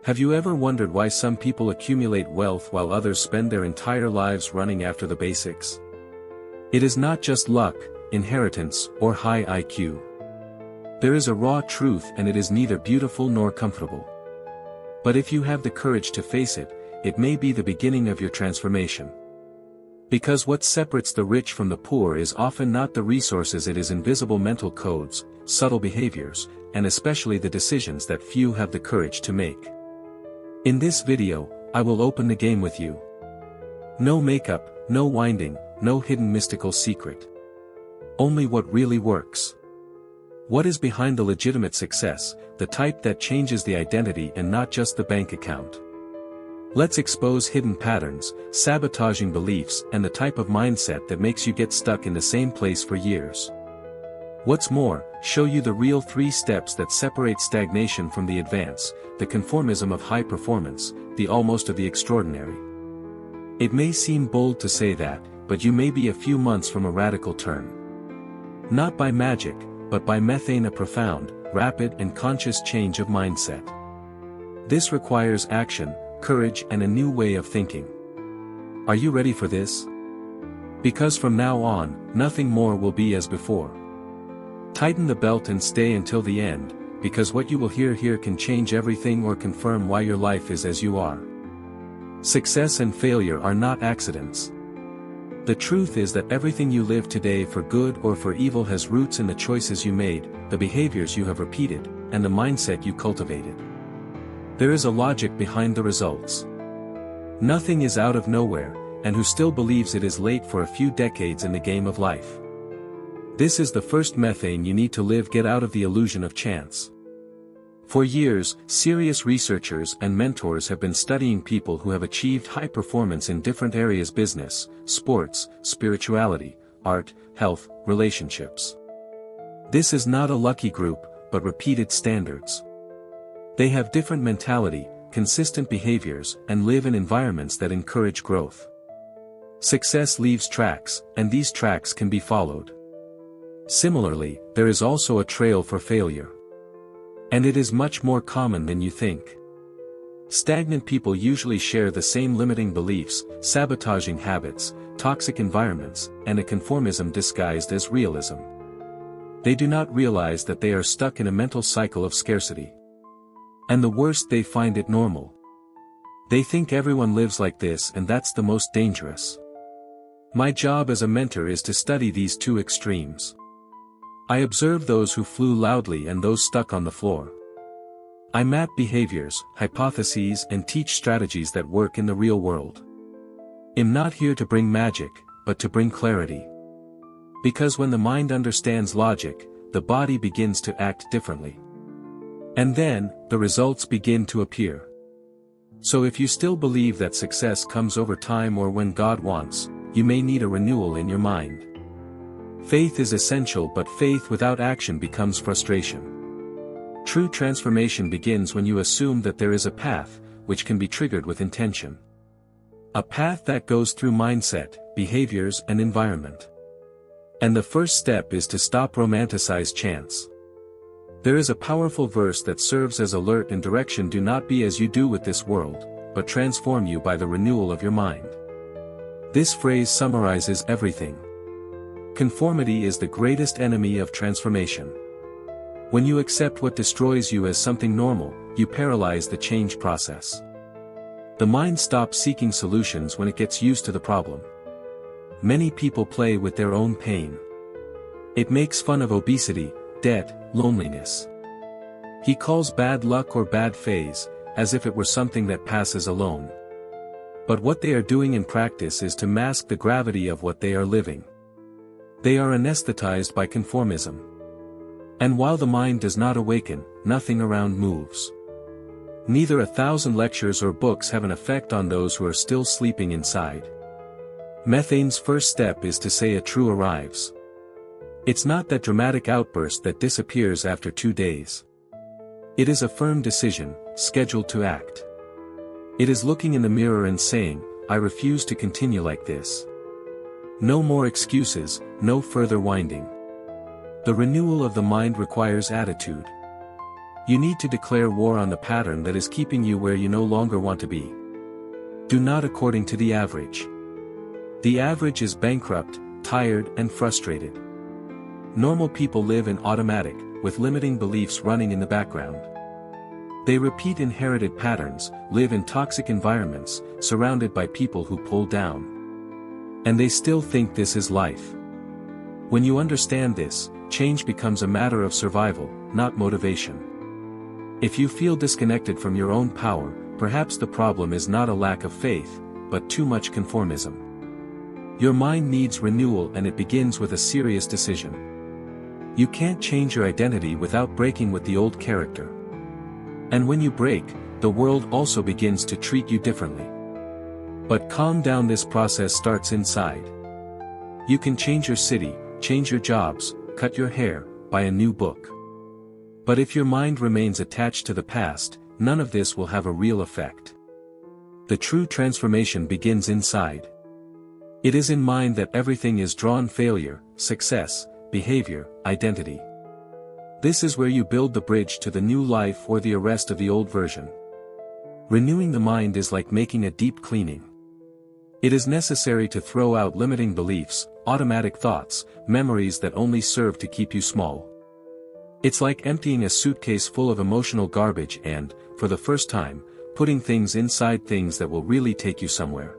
Have you ever wondered why some people accumulate wealth while others spend their entire lives running after the basics? It is not just luck, inheritance, or high IQ. There is a raw truth, and it is neither beautiful nor comfortable. But if you have the courage to face it, it may be the beginning of your transformation. Because what separates the rich from the poor is often not the resources, it is invisible mental codes, subtle behaviors, and especially the decisions that few have the courage to make. In this video, I will open the game with you. No makeup, no winding, no hidden mystical secret. Only what really works. What is behind the legitimate success, the type that changes the identity and not just the bank account? Let's expose hidden patterns, sabotaging beliefs, and the type of mindset that makes you get stuck in the same place for years. What's more, show you the real 3 steps that separate stagnation from the advance, the conformism of high performance, the almost of the extraordinary. It may seem bold to say that, but you may be a few months from a radical turn. Not by magic, but by methane, a profound, rapid and conscious change of mindset. This requires action, courage, and a new way of thinking. Are you ready for this? Because from now on, nothing more will be as before. Tighten the belt and stay until the end, because what you will hear here can change everything or confirm why your life is as you are. Success and failure are not accidents. The truth is that everything you live today, for good or for evil, has roots in the choices you made, the behaviors you have repeated, and the mindset you cultivated. There is a logic behind the results. Nothing is out of nowhere, and who still believes it is late for a few decades in the game of life? This is the first methane you need to live. Get out of the illusion of chance. For years, serious researchers and mentors have been studying people who have achieved high performance in different areas: business, sports, spirituality, art, health, relationships. This is not a lucky group, but repeated standards. They have different mentality, consistent behaviors, and live in environments that encourage growth. Success leaves tracks, and these tracks can be followed. Similarly, there is also a trail for failure. And it is much more common than you think. Stagnant people usually share the same limiting beliefs, sabotaging habits, toxic environments, and a conformism disguised as realism. They do not realize that they are stuck in a mental cycle of scarcity. And the worst, they find it normal. They think everyone lives like this, and that's the most dangerous. My job as a mentor is to study these 2 extremes. I observe those who flew loudly and those stuck on the floor. I map behaviors, hypotheses, and teach strategies that work in the real world. I'm not here to bring magic, but to bring clarity. Because when the mind understands logic, the body begins to act differently. And then, the results begin to appear. So if you still believe that success comes over time or when God wants, you may need a renewal in your mind. Faith is essential, but faith without action becomes frustration. True transformation begins when you assume that there is a path, which can be triggered with intention. A path that goes through mindset, behaviors, and environment. And the first step is to stop romanticize chance. There is a powerful verse that serves as alert and direction: do not be as you do with this world, but transform you by the renewal of your mind. This phrase summarizes everything. Conformity is the greatest enemy of transformation. When you accept what destroys you as something normal, you paralyze the change process. The mind stops seeking solutions when it gets used to the problem. Many people play with their own pain. It makes fun of obesity, debt, loneliness. He calls bad luck or bad phase, as if it were something that passes alone. But what they are doing in practice is to mask the gravity of what they are living. They are anesthetized by conformism. And while the mind does not awaken, nothing around moves. Neither 1,000 lectures or books have an effect on those who are still sleeping inside. Methane's first step is to say a true arrives. It's not that dramatic outburst that disappears after 2 days. It is a firm decision, scheduled to act. It is looking in the mirror and saying, I refuse to continue like this. No more excuses, no further winding. The renewal of the mind requires attitude. You need to declare war on the pattern that is keeping you where you no longer want to be. Do not according to the average. The average is bankrupt, tired, and frustrated. Normal people live in automatic, with limiting beliefs running in the background. They repeat inherited patterns, live in toxic environments, surrounded by people who pull down. And they still think this is life. When you understand this, change becomes a matter of survival, not motivation. If you feel disconnected from your own power, perhaps the problem is not a lack of faith, but too much conformism. Your mind needs renewal, and it begins with a serious decision. You can't change your identity without breaking with the old character. And when you break, the world also begins to treat you differently. But calm down, this process starts inside. You can change your city, change your jobs, cut your hair, buy a new book. But if your mind remains attached to the past, none of this will have a real effect. The true transformation begins inside. It is in mind that everything is drawn: failure, success, behavior, identity. This is where you build the bridge to the new life or the arrest of the old version. Renewing the mind is like making a deep cleaning. It is necessary to throw out limiting beliefs, automatic thoughts, memories that only serve to keep you small. It's like emptying a suitcase full of emotional garbage and, for the first time, putting things inside things that will really take you somewhere.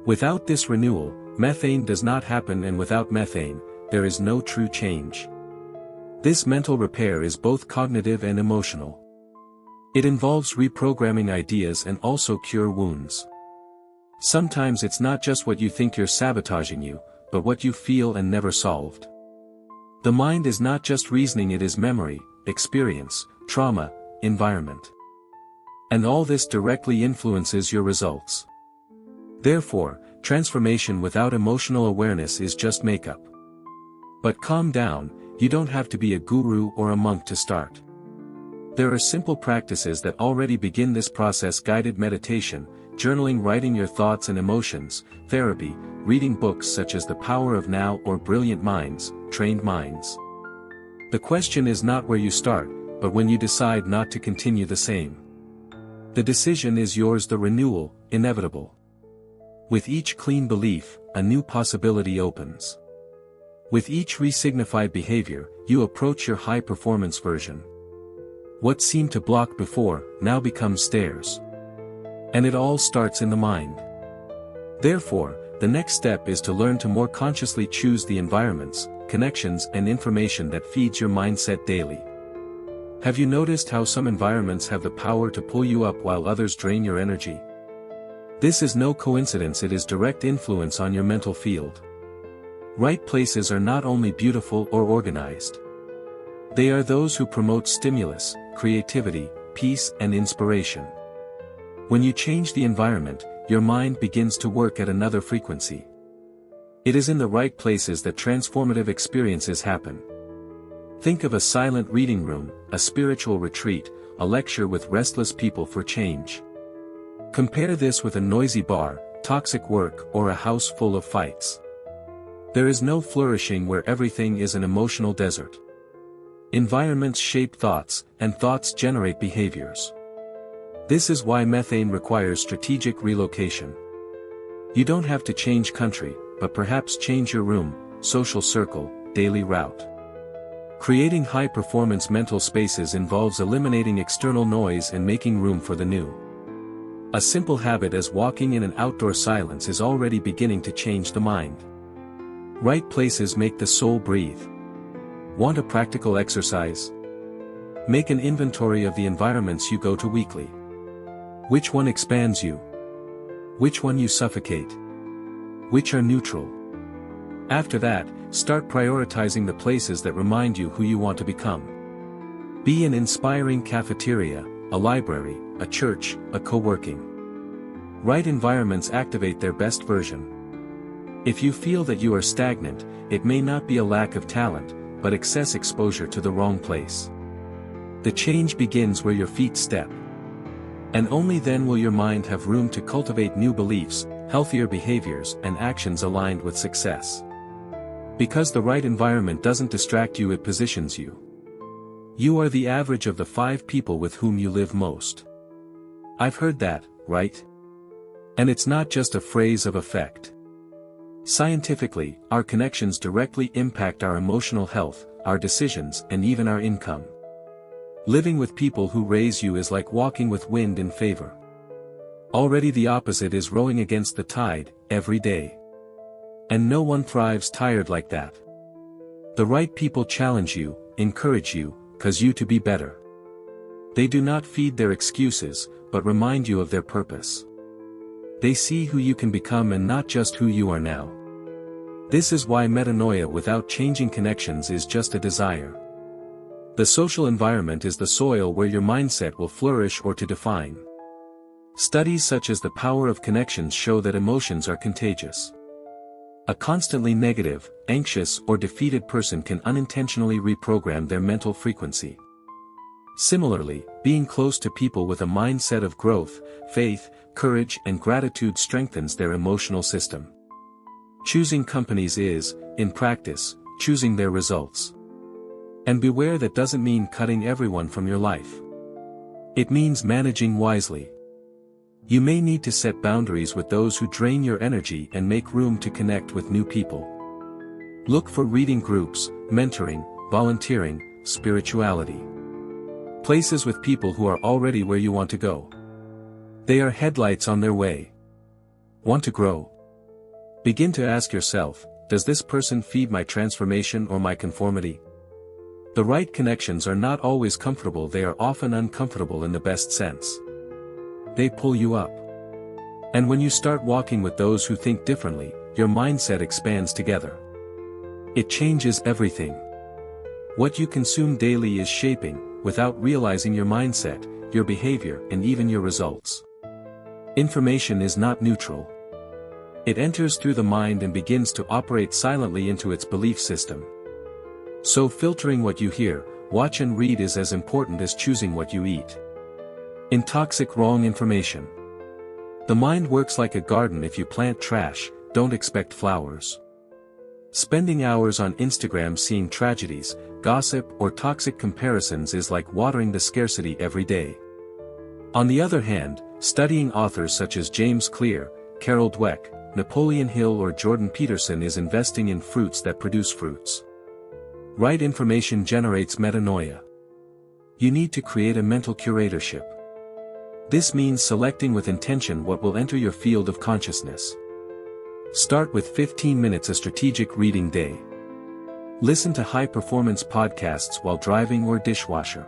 Without this renewal, methane does not happen, and without methane, there is no true change. This mental repair is both cognitive and emotional. It involves reprogramming ideas and also cure wounds. Sometimes it's not just what you think you're sabotaging you, but what you feel and never solved. The mind is not just reasoning, it is memory, experience, trauma, environment. And all this directly influences your results. Therefore, transformation without emotional awareness is just makeup. But calm down, you don't have to be a guru or a monk to start. There are simple practices that already begin this process: guided meditation, journaling, writing your thoughts and emotions, therapy, reading books such as The Power of Now or Brilliant Minds, Trained Minds. The question is not where you start, but when you decide not to continue the same. The decision is yours, the renewal, inevitable. With each clean belief, a new possibility opens. With each resignified behavior, you approach your high-performance version. What seemed to block before, now becomes stairs. And it all starts in the mind. Therefore, the next step is to learn to more consciously choose the environments, connections, and information that feeds your mindset daily. Have you noticed how some environments have the power to pull you up while others drain your energy? This is no coincidence, it is direct influence on your mental field. Right places are not only beautiful or organized. They are those who promote stimulus, creativity, peace, and inspiration. When you change the environment, your mind begins to work at another frequency. It is in the right places that transformative experiences happen. Think of a silent reading room, a spiritual retreat, a lecture with restless people for change. Compare this with a noisy bar, toxic work, or a house full of fights. There is no flourishing where everything is an emotional desert. Environments shape thoughts, and thoughts generate behaviors. This is why methane requires strategic relocation. You don't have to change country, but perhaps change your room, social circle, daily route. Creating high-performance mental spaces involves eliminating external noise and making room for the new. A simple habit as walking in an outdoor silence is already beginning to change the mind. Right places make the soul breathe. Want a practical exercise? Make an inventory of the environments you go to weekly. Which one expands you? Which one you suffocate? Which are neutral? After that, start prioritizing the places that remind you who you want to become. Be an inspiring cafeteria, a library, a church, a co-working. Right environments activate their best version. If you feel that you are stagnant, it may not be a lack of talent, but excess exposure to the wrong place. The change begins where your feet step. And only then will your mind have room to cultivate new beliefs, healthier behaviors, and actions aligned with success. Because the right environment doesn't distract you, it positions you. You are the average of the 5 people with whom you live most. I've heard that, right? And it's not just a phrase of effect. Scientifically, our connections directly impact our emotional health, our decisions, and even our income. Living with people who raise you is like walking with wind in favor. Already the opposite is rowing against the tide, every day. And no one thrives tired like that. The right people challenge you, encourage you, cause you to be better. They do not feed their excuses, but remind you of their purpose. They see who you can become and not just who you are now. This is why metanoia without changing connections is just a desire. The social environment is the soil where your mindset will flourish or to define. Studies such as the power of connections show that emotions are contagious. A constantly negative, anxious, or defeated person can unintentionally reprogram their mental frequency. Similarly, being close to people with a mindset of growth, faith, courage, and gratitude strengthens their emotional system. Choosing companies is, in practice, choosing their results. And beware, that doesn't mean cutting everyone from your life. It means managing wisely. You may need to set boundaries with those who drain your energy and make room to connect with new people. Look for reading groups, mentoring, volunteering, spirituality. Places with people who are already where you want to go. They are headlights on their way. Want to grow? Begin to ask yourself, does this person feed my transformation or my conformity? The right connections are not always comfortable, they are often uncomfortable in the best sense. They pull you up. And when you start walking with those who think differently, your mindset expands together. It changes everything. What you consume daily is shaping, without realizing, your mindset, your behavior, and even your results. Information is not neutral. It enters through the mind and begins to operate silently into its belief system. So filtering what you hear, watch, and read is as important as choosing what you eat. Intoxic wrong information. The mind works like a garden. If you plant trash, don't expect flowers. Spending hours on Instagram seeing tragedies, gossip, or toxic comparisons is like watering the scarcity every day. On the other hand, studying authors such as James Clear, Carol Dweck, Napoleon Hill, or Jordan Peterson is investing in fruits that produce fruits. Right information generates metanoia. You need to create a mental curatorship. This means selecting with intention what will enter your field of consciousness. Start with 15 minutes a strategic reading day. Listen to high-performance podcasts while driving or dishwasher.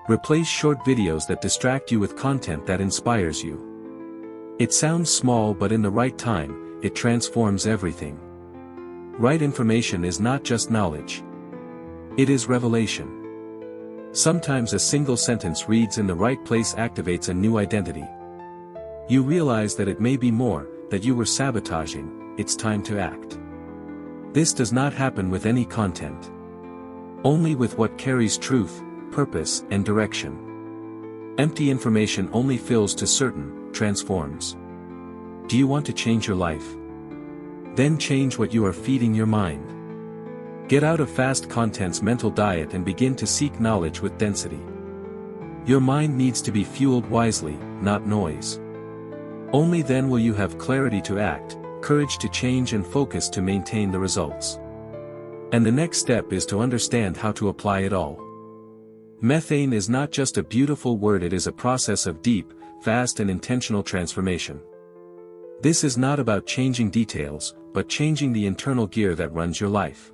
Replace short videos that distract you with content that inspires you. It sounds small, but in the right time, it transforms everything. Right information is not just knowledge. It is revelation. Sometimes a single sentence reads in the right place activates a new identity. You realize that it may be more, that you were sabotaging, it's time to act. This does not happen with any content. Only with what carries truth, purpose, and direction. Empty information only fills to certain, transforms. Do you want to change your life? Then change what you are feeding your mind. Get out of fast content's mental diet and begin to seek knowledge with density. Your mind needs to be fueled wisely, not noise. Only then will you have clarity to act, courage to change, and focus to maintain the results. And the next step is to understand how to apply it all. Methane is not just a beautiful word, it is a process of deep, fast, and intentional transformation. This is not about changing details, but changing the internal gear that runs your life.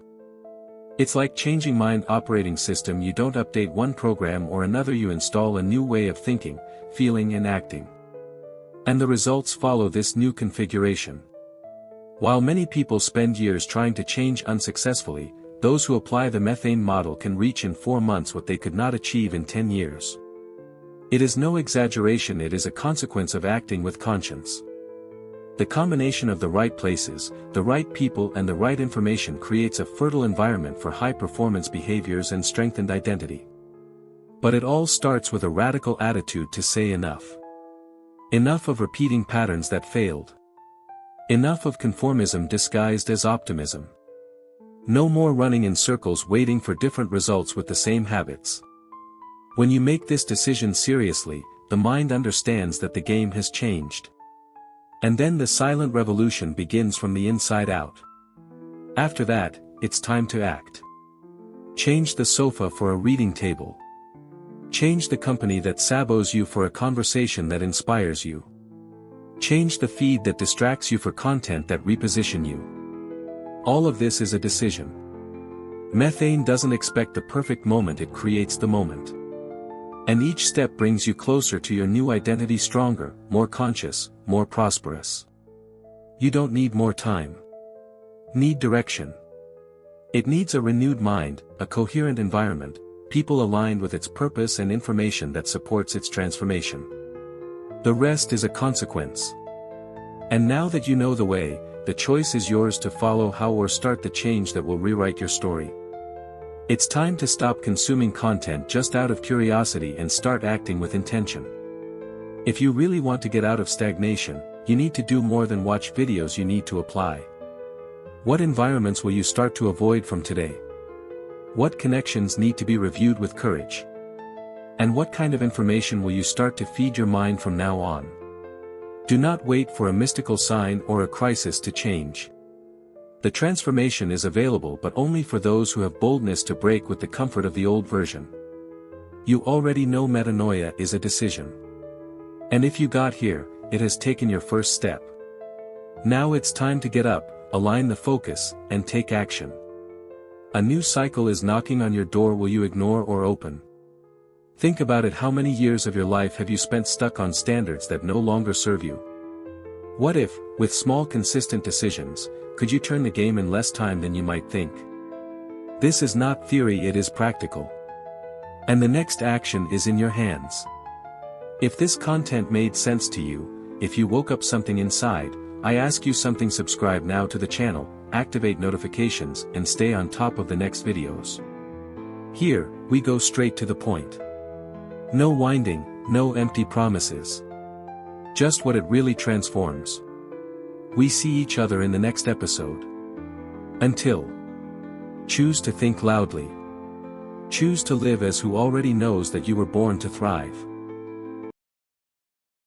It's like changing mind operating system. You don't update one program or another, you install a new way of thinking, feeling, and acting. And the results follow this new configuration. While many people spend years trying to change unsuccessfully, those who apply the methane model can reach in 4 months what they could not achieve in 10 years. It is no exaggeration, it is a consequence of acting with conscience. The combination of the right places, the right people, and the right information creates a fertile environment for high-performance behaviors and strengthened identity. But it all starts with a radical attitude to say enough. Enough of repeating patterns that failed. Enough of conformism disguised as optimism. No more running in circles waiting for different results with the same habits. When you make this decision seriously, the mind understands that the game has changed. And then the silent revolution begins from the inside out. After that, it's time to act. Change the sofa for a reading table. Change the company that sabots you for a conversation that inspires you. Change the feed that distracts you for content that reposition you. All of this is a decision. Methane doesn't expect the perfect moment, it creates the moment. And each step brings you closer to your new identity, stronger, more conscious, more prosperous. You don't need more time. Need direction. It needs a renewed mind, a coherent environment, people aligned with its purpose and information that supports its transformation. The rest is a consequence. And now that you know the way, the choice is yours to follow how or start the change that will rewrite your story. It's time to stop consuming content just out of curiosity and start acting with intention. If you really want to get out of stagnation, you need to do more than watch videos, you need to apply. What environments will you start to avoid from today? What connections need to be reviewed with courage? And what kind of information will you start to feed your mind from now on? Do not wait for a mystical sign or a crisis to change. The transformation is available, but only for those who have boldness to break with the comfort of the old version. You already know metanoia is a decision. And if you got here, it has taken your first step. Now it's time to get up, align the focus, and take action. A new cycle is knocking on your door. Will you ignore or open? Think about it. How many years of your life have you spent stuck on standards that no longer serve you? What if, with small consistent decisions, could you turn the game in less time than you might think? This is not theory, it is practical. And the next action is in your hands. If this content made sense to you, if you woke up something inside, I ask you something: subscribe now to the channel, activate notifications, and stay on top of the next videos. Here, we go straight to the point. No winding, no empty promises. Just what it really transforms. We see each other in the next episode. Until. Choose to think loudly. Choose to live as who already knows that you were born to thrive.